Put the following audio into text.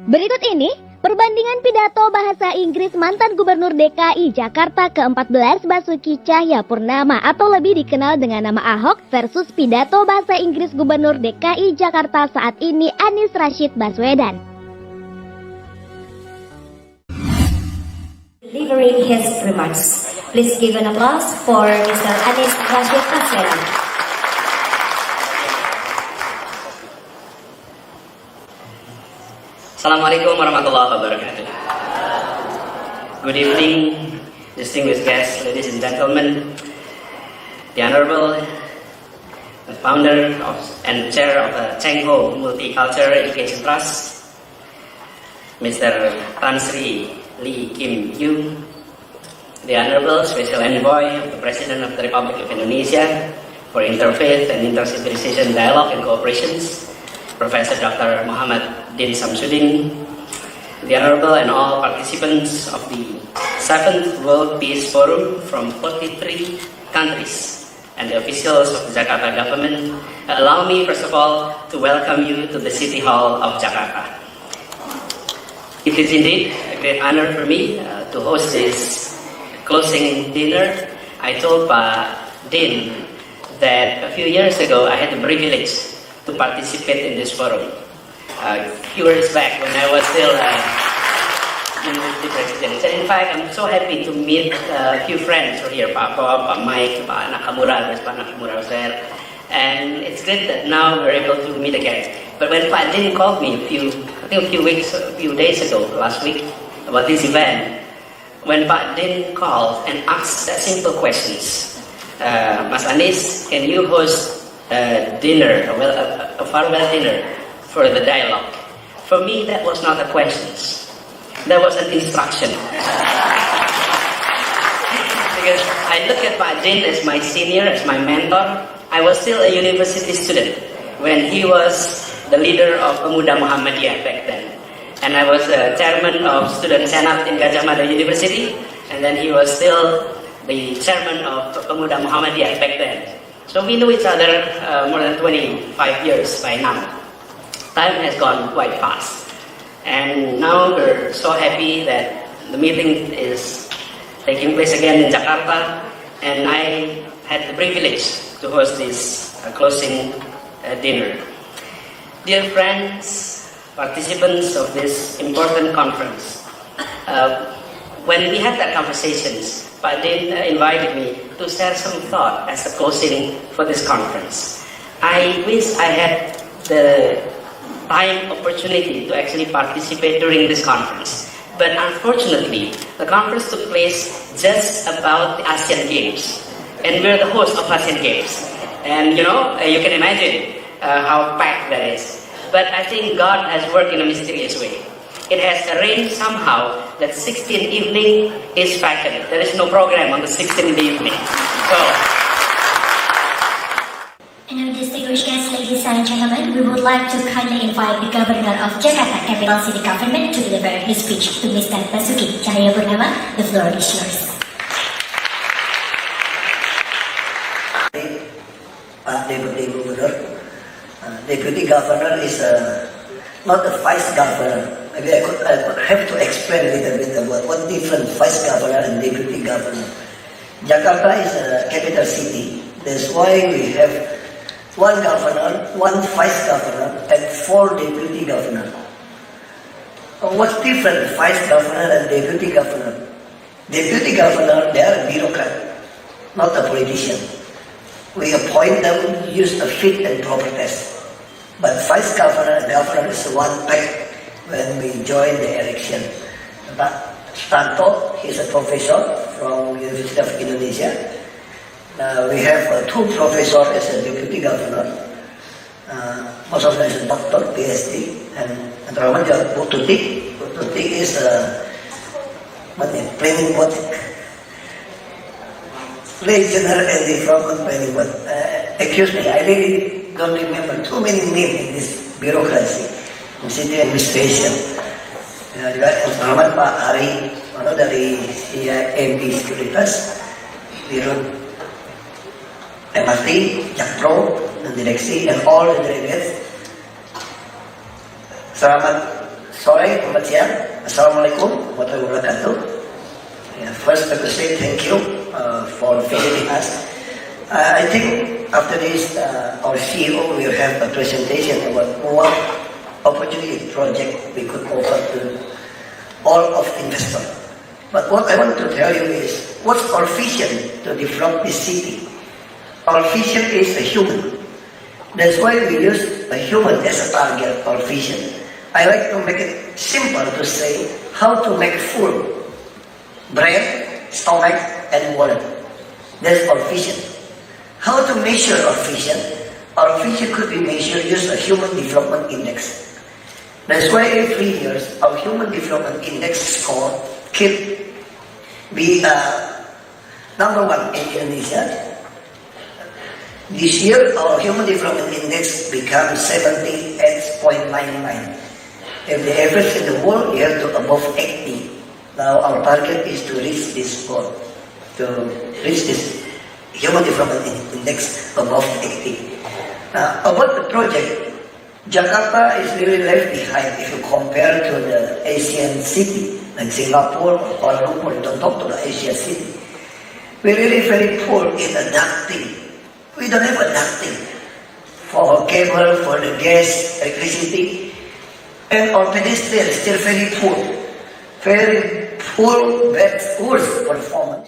Berikut ini, perbandingan pidato bahasa Inggris mantan Gubernur DKI Jakarta ke-14 Basuki Cahayapurnama atau lebih dikenal dengan nama Ahok versus pidato bahasa Inggris Gubernur DKI Jakarta saat ini Anies Rashid Baswedan. Delivering his remarks. Please give an applause for Mr. Anies Rashid Baswedan. Assalamualaikum warahmatullahi wabarakatuh. Good evening, distinguished guests, ladies and gentlemen. The Honorable founder and chair of the Jago Multicultural Education Trust, Mr. Tan Sri Lee Kim Young, the Honorable Special Envoy of the President of the Republic of Indonesia for Interfaith and Intercivilization Dialogue and Cooperations, Professor Dr. Muhammad Din Samsudin, the Honorable and all participants of the 7th World Peace Forum from 43 countries, and the officials of the Jakarta government, allow me first of all to welcome you to the City Hall of Jakarta. It is indeed a great honor for me to host this closing dinner. I told Pak Din that a few years ago I had the privilege to participate in this forum. A few years back when I was still University President. And in fact, I'm so happy to meet a few friends over here, Pak Bob, Pak Mike, Pak Nakamura, Pak Nakamura was there. And it's great that now we're able to meet again. But when Pak Din called me a few days ago, last week, about this event, when Pak Din called and asked simple questions, Mas Anies, can you host a dinner, a farewell dinner for the dialogue? For me, that was not a question. That was an instruction. Because I look at Pak Din as my senior, as my mentor. I was still a university student when he was the leader of Pemuda Muhammadiyah back then. And I was the chairman of Student Senate in Gajah Mada University. And then he was still the chairman of Pemuda Muhammadiyah back then. So we knew each other more than 25 years by now. Time has gone quite fast. And now we're so happy that the meeting is taking place again in Jakarta. And I had the privilege to host this closing dinner. Dear friends, participants of this important conference, when we had that conversations, Pak Din invited me to share some thought as a closing for this conference. I wish I had the opportunity to actually participate during this conference. But unfortunately, the conference took place just about the Asian Games. And we're the host of Asian Games. And you know, you can imagine how packed that is. But I think God has worked in a mysterious way. It has arranged somehow that 16th evening is vacant. There is no program on the 16th evening. So, And distinguished guests, ladies and gentlemen, we would like to kindly invite the Governor of Jakarta Capital City Government to deliver his speech to Mr. Basuki Cahayapurnama. The floor is yours. Deputy Governor. Deputy Governor is not a Vice Governor. Maybe I could have to explain a little bit about what different Vice Governor and Deputy Governor. Jakarta is a capital city. That's why we have one Governor, one Vice Governor, and 4 Deputy Governor. What's different Vice Governor and Deputy Governor? Deputy Governor, they are a bureaucrat, not a politician. We appoint them, use the fit and proper test. But Vice Governor is one pack when we join the election. Stanto, he's a professor from University of Indonesia. We have 2 professors as a Deputy Governor. Most of them is a doctor, PhD. And Ramadan Bututik. Bututik is planning board. Regional and development planning board. Excuse me, I really don't remember too many names in this bureaucracy, in city administration. Selamat Pak Ari, dari CIMB Sekuritas, Dirut MRT, Jakpro, dan direksi, and all the delegates. Selamat Sore, selamat siang. Assalamualaikum warahmatullahi wabarakatuh. First, I would say thank you for visiting us. I think after this, our CEO will have a presentation about what opportunity project we could offer to all of investors. But what I want to tell you is, what's our vision to develop this city? Our vision is a human. That's why we use a human as a target, our vision. I like to make it simple to say how to make full brain, stomach, and wallet. That's our vision. How to measure our vision? Our vision could be measured using a human development index. That's why every year our human development index score keep be number one in Indonesia. This year our human development index becomes 78.99. If the average in the world, we have to above 80. Now our target is to reach this goal, to reach this human development index above 80. About the project, Jakarta is really left behind if you compare to the Asian city, like Singapore or Kuala Lumpur. Don't talk to the Asian city. We're really very poor in adapting. We don't have adapting for cable, for the gas, electricity, and our pedestrians still very poor, bad, worse performance.